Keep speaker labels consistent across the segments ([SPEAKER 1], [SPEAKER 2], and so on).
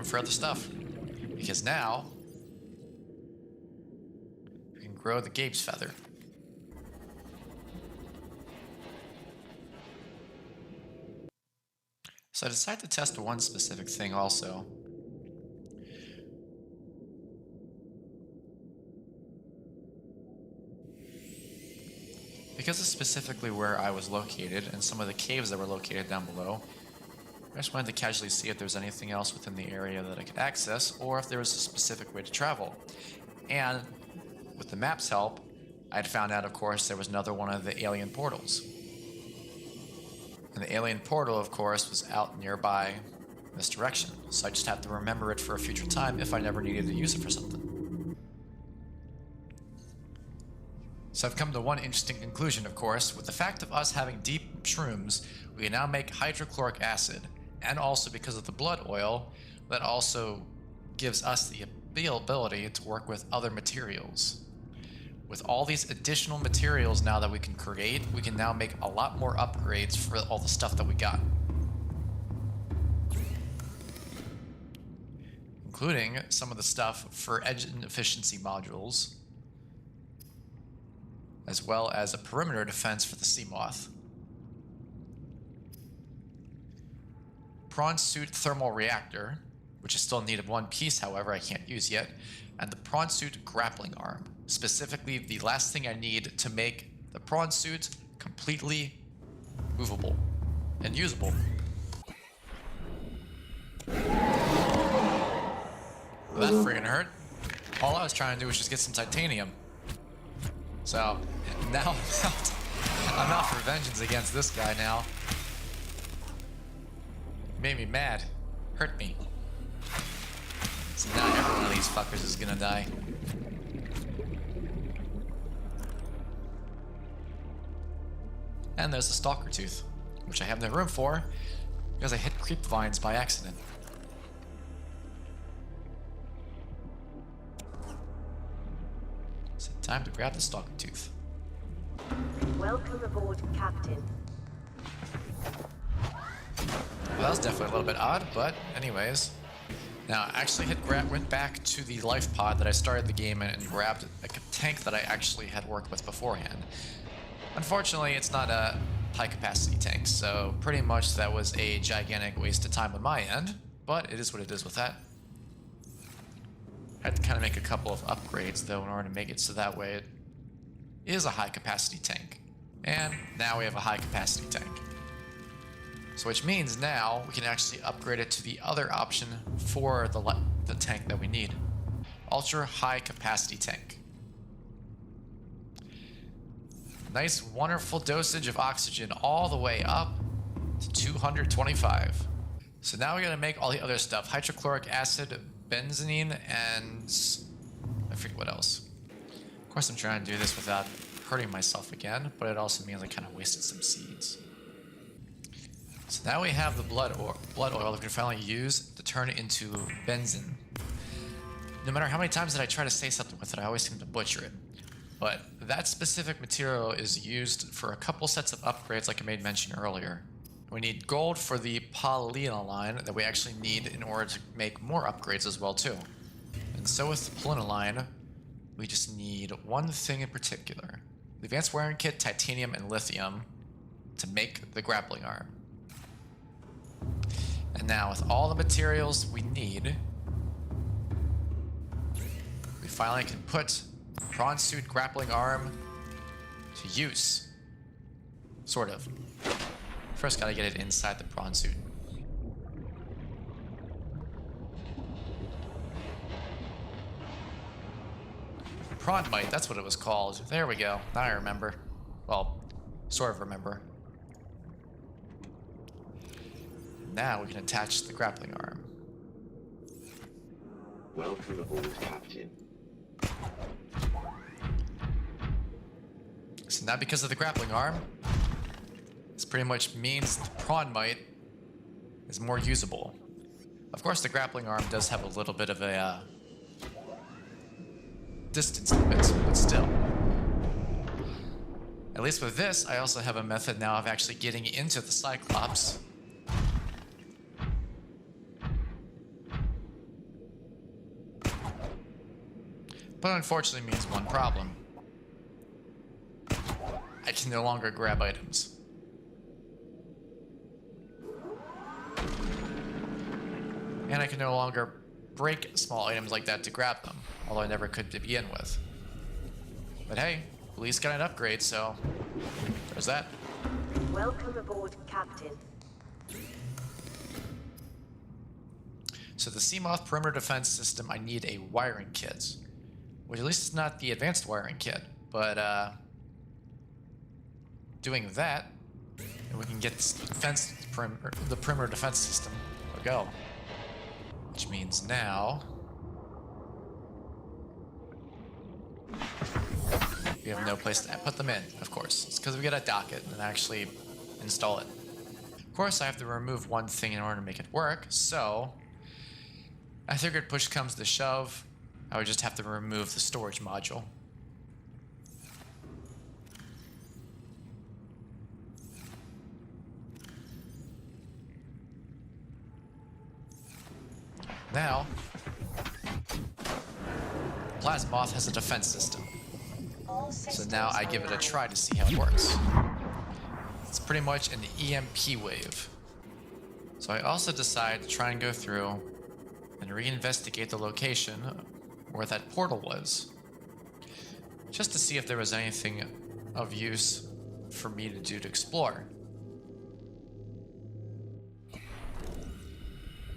[SPEAKER 1] for other stuff. Because now, we can grow the Gabe's feather. So I decided to test one specific thing also. Because of specifically where I was located and some of the caves that were located down below, I just wanted to casually see if there was anything else within the area that I could access, or if there was a specific way to travel. And with the map's help, I had found out, of course, there was another one of the alien portals. And the alien portal, of course, was out nearby in this direction, so I just have to remember it for a future time if I never needed to use it for something. So I've come to one interesting conclusion, of course. With the fact of us having deep shrooms, we can now make hydrochloric acid, and also because of the blood oil, that also gives us the ability to work with other materials. With all these additional materials now that we can create, we can now make a lot more upgrades for all the stuff that we got. Including some of the stuff for engine efficiency modules, as well as a perimeter defense for the Seamoth. Prawn suit thermal reactor, which is still in need of one piece, however, I can't use yet, and the prawn suit grappling arm. Specifically, the last thing I need to make the prawn suit completely movable and usable. That friggin' hurt. All I was trying to do was just get some titanium. So, now I'm out for vengeance against this guy now. Made me mad. Hurt me. So now every one of these fuckers is gonna die. And there's the stalker tooth, which I have no room for because I hit creep vines by accident. So time to grab the stalker tooth.
[SPEAKER 2] Welcome aboard, Captain.
[SPEAKER 1] Well, that was definitely a little bit odd, but anyways. Now, I actually went back to the life pod that I started the game in and grabbed a tank that I actually had worked with beforehand. Unfortunately, it's not a high-capacity tank, so pretty much that was a gigantic waste of time on my end, but it is what it is with that. I had to kind of make a couple of upgrades, though, in order to make it so that way it is a high-capacity tank. And now we have a high-capacity tank. So which means now we can actually upgrade it to the other option for the tank that we need. Ultra high capacity tank. Nice wonderful dosage of oxygen all the way up to 225. So now we're gonna make all the other stuff. Hydrochloric acid, benzene, and I forget what else. Of course I'm trying to do this without hurting myself again, but it also means I kind of wasted some seeds. So now we have the blood oil that we can finally use to turn it into benzene. No matter how many times that I try to say something with it, I always seem to butcher it. But that specific material is used for a couple sets of upgrades like I made mention earlier. We need gold for the polyaniline that we actually need in order to make more upgrades as well too. And so with the polyaniline, we just need one thing in particular. The advanced wearing kit, titanium, and lithium to make the grappling arm. And now with all the materials we need, we finally can put prawn suit grappling arm to use. Sort of. First gotta get it inside the prawn suit. Prawnmite, that's what it was called. There we go. Now I remember. Well, sort of remember. Now we can attach the grappling arm.
[SPEAKER 3] Welcome aboard, Captain.
[SPEAKER 1] So now because of the grappling arm, this pretty much means the prawnmite is more usable. Of course the grappling arm does have a little bit of a distance limit, but still. At least with this, I also have a method now of actually getting into the Cyclops. But unfortunately means one problem. I can no longer grab items. And I can no longer break small items like that to grab them, although I never could to begin with. But hey, at least got an upgrade, so there's that.
[SPEAKER 2] Welcome aboard, Captain.
[SPEAKER 1] So the Seamoth perimeter defense system, I need a wiring kit. Which at least it's not the advanced wiring kit, but doing that, and we can get the perimeter defense system a go. Which means now we have no place to put them in, of course. It's because we gotta dock it and actually install it. Of course, I have to remove one thing in order to make it work, so I figured push comes to shove, I would just have to remove the storage module. Now, Plasmoth has a defense system. So now I give it a try to see how it works. It's pretty much an EMP wave. So I also decide to try and go through and reinvestigate the location where that portal was, just to see if there was anything of use for me to do to explore.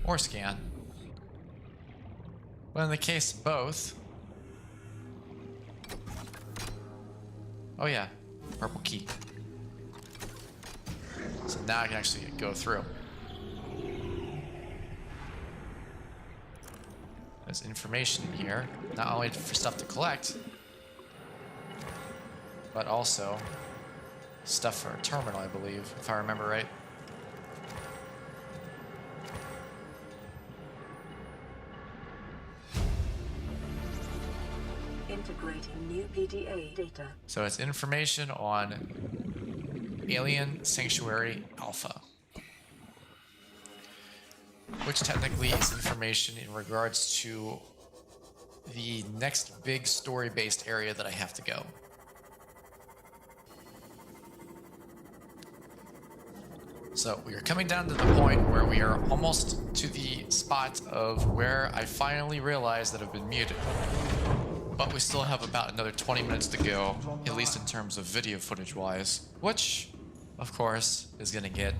[SPEAKER 1] Or scan. But in the case of both... Oh yeah, purple key. So now I can actually go through. There's information in here, not only for stuff to collect, but also stuff for a terminal, I believe, if I remember right.
[SPEAKER 2] Integrating new PDA data.
[SPEAKER 1] So it's information on Alien Sanctuary Alpha, which technically is information in regards to the next big story-based area that I have to go. So we are coming down to the point where we are almost to the spot of where I finally realized that I've been muted. But we still have about another 20 minutes to go, at least in terms of video footage-wise, which, of course, is going to get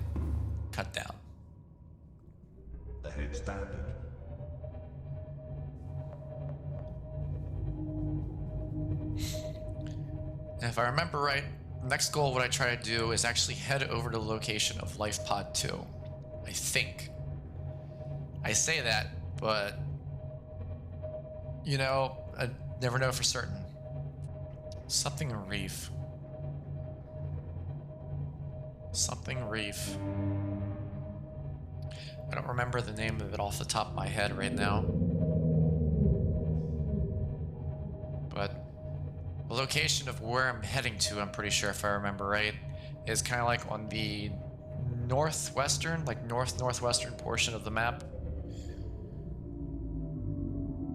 [SPEAKER 1] cut down.
[SPEAKER 4] Ahead standard.
[SPEAKER 1] And if I remember right, next goal, what I try to do is actually head over to the location of Life Pod 2. I think. I say that, but you know, I never know for certain. Something reef. Something reef. I don't remember the name of it off the top of my head right now. But the location of where I'm heading to, I'm pretty sure if I remember right, is kind of like on the northwestern, like northwestern portion of the map.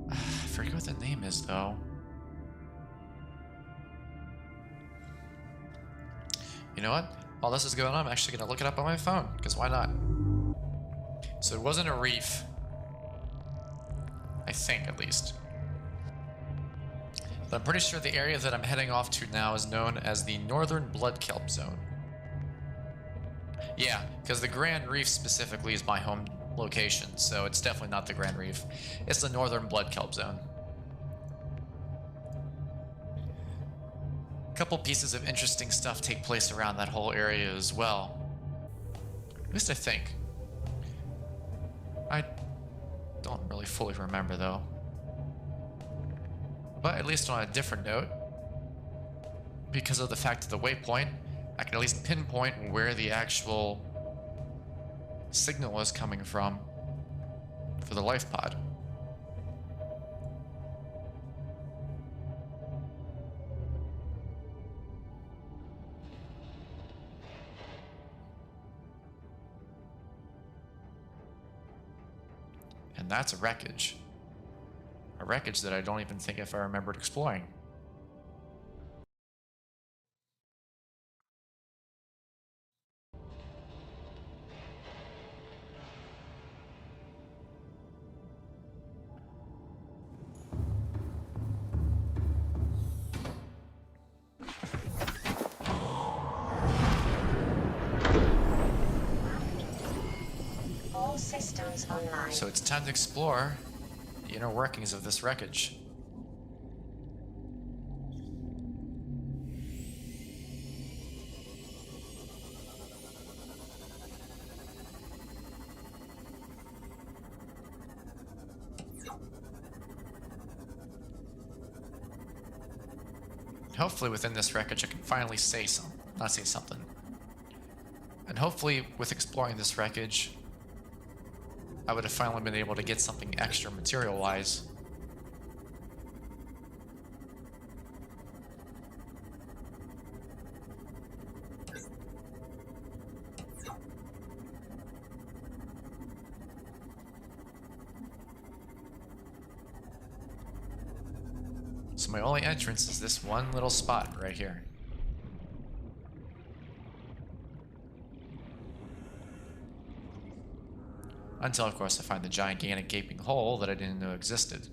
[SPEAKER 1] I forget what the name is though. You know what? While this is going on, I'm actually going to look it up on my phone, because why not? So it wasn't a reef. I think, at least. But I'm pretty sure the area that I'm heading off to now is known as the Northern Bloodkelp Zone. Yeah, because the Grand Reef specifically is my home location, so it's definitely not the Grand Reef. It's the Northern Bloodkelp Zone. A couple pieces of interesting stuff take place around that whole area as well. At least I think. I don't really fully remember though. But at least on a different note, because of the fact of the waypoint, I can at least pinpoint where the actual signal is coming from for the life pod. And that's a wreckage. a wreckage that I don't even think if I remembered exploring.
[SPEAKER 2] All systems online.
[SPEAKER 1] So it's time to explore the inner workings of this wreckage. Hopefully within this wreckage I can finally say something. And hopefully with exploring this wreckage I would have finally been able to get something extra material-wise. So my only entrance is this one little spot right here. Until, of course, I find the gigantic gaping hole that I didn't know existed.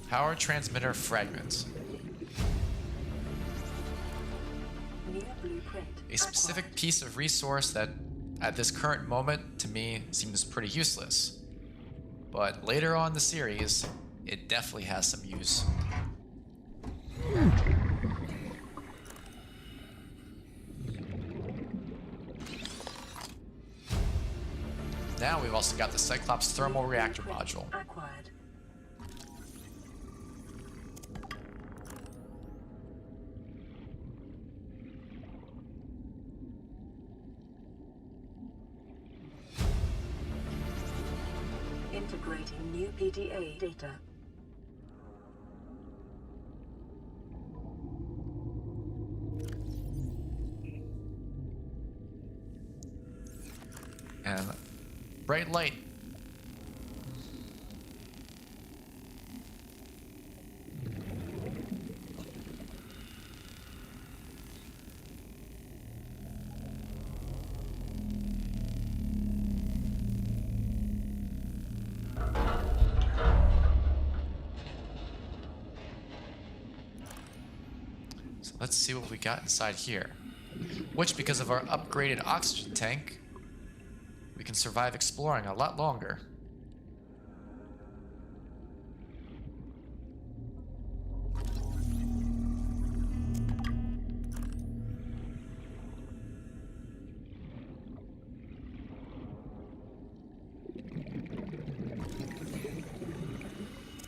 [SPEAKER 1] Power transmitter fragments.
[SPEAKER 2] New blueprint.
[SPEAKER 1] A specific piece of resource that, at this current moment, to me, seems pretty useless. But later on in the series, it definitely has some use. Now we've also got the Cyclops thermal reactor module.
[SPEAKER 2] Acquired. Integrating new PDA data.
[SPEAKER 1] And bright light. So let's see what we got inside here. Which, because of our upgraded oxygen tank, we can survive exploring a lot longer.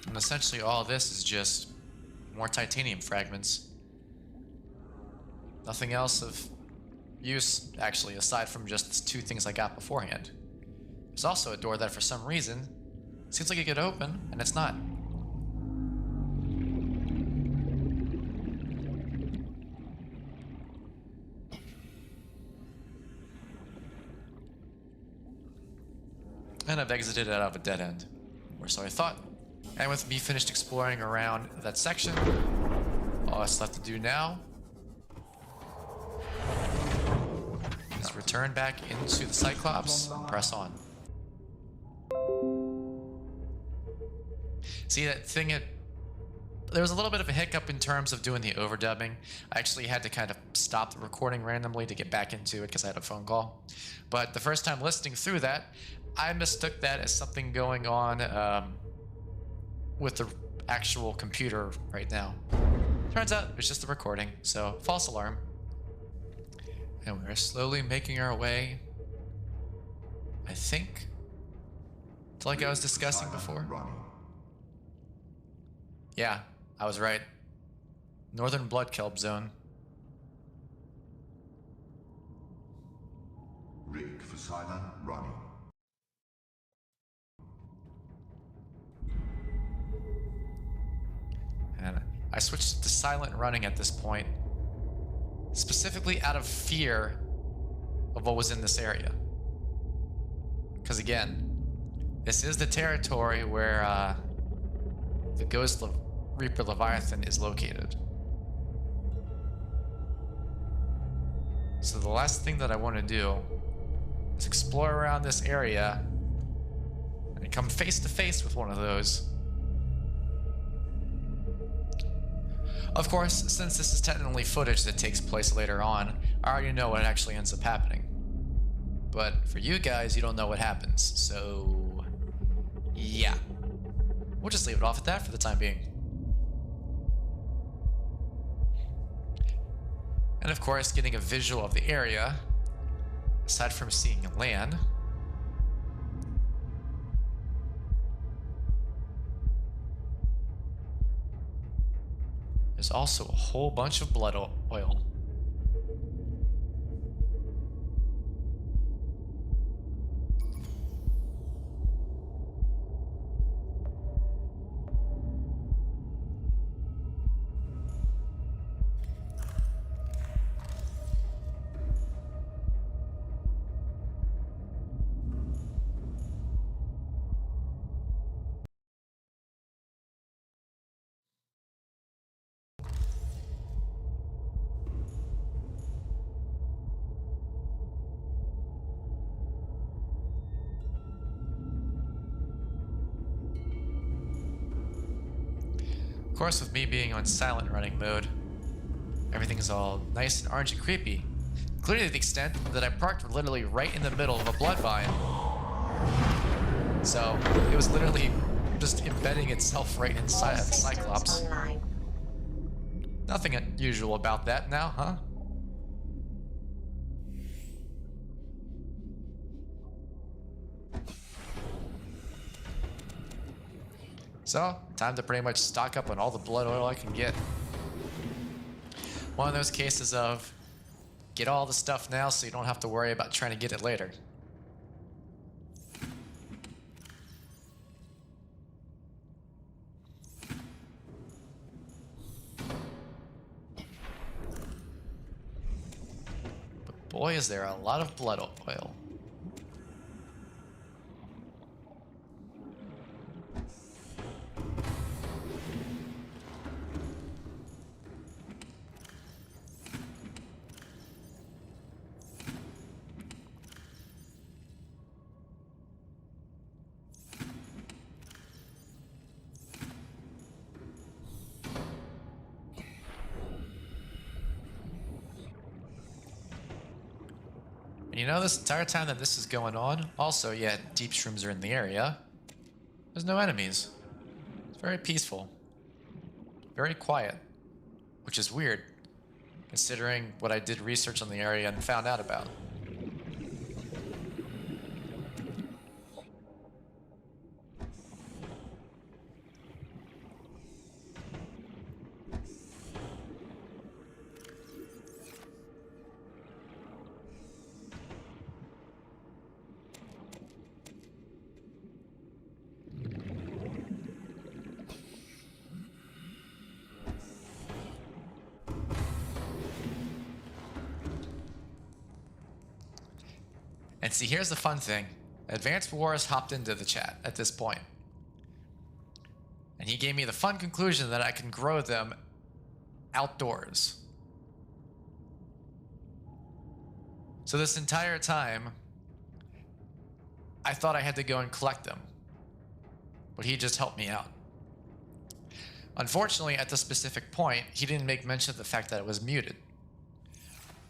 [SPEAKER 1] And essentially all this is just more titanium fragments. Nothing else of use, actually, aside from just the two things I got beforehand. There's also a door that, for some reason, seems like it could open, and it's not. And I've exited out of a dead end, or so I thought. And with me finished exploring around that section, all that's left to do now is return back into the Cyclops and press on. See, that thing, there was a little bit of a hiccup in terms of doing the overdubbing. I actually had to kind of stop the recording randomly to get back into it because I had a phone call. But the first time listening through that, I mistook that as something going on with the actual computer right now. Turns out it's just the recording, so false alarm. And we're slowly making our way, I think, to like I was discussing before. Yeah, I was right. Northern Bloodkelp zone.
[SPEAKER 4] Rig for silent running.
[SPEAKER 1] And I switched to silent running at this point, specifically out of fear of of what was in this area. Because again, this is the territory where the Ghost Reaper Leviathan is located. So the last thing that I want to do is explore around this area and come face to face with one of those. Of course, since this is technically footage that takes place later on, I already know what actually ends up happening. But for you guys, you don't know what happens, so yeah. We'll just leave it off at that for the time being. And of course, getting a visual of the area, aside from seeing land, there's also a whole bunch of blood oil. Of course, with me being on silent running mode, everything is all nice and orange and creepy, including to the extent that I parked literally right in the middle of a blood vine. So it was literally just embedding itself right inside of the Cyclops. Nothing unusual about that now, huh? So, time to pretty much stock up on all the blood oil I can get. One of those cases of get all the stuff now so you don't have to worry about trying to get it later. But boy, is there a lot of blood oil. And you know, this entire time that this is going on, also, yeah, deep shrooms are in the area. There's no enemies. It's very peaceful. Very quiet. Which is weird, considering what I did research on the area and found out about. And see, here's the fun thing. Advanced Wars hopped into the chat at this point. And he gave me the fun conclusion that I can grow them outdoors. So this entire time, I thought I had to go and collect them. But he just helped me out. Unfortunately, at this specific point, he didn't make mention of the fact that it was muted.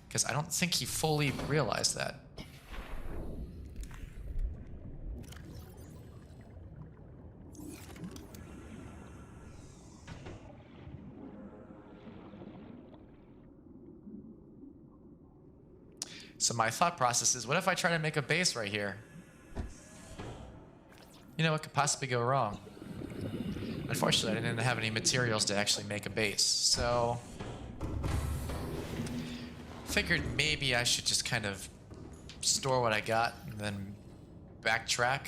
[SPEAKER 1] Because I don't think he fully realized that. So my thought process is, what if I try to make a base right here? You know, what could possibly go wrong? Unfortunately, I didn't have any materials to actually make a base, so figured maybe I should just kind of store what I got and then backtrack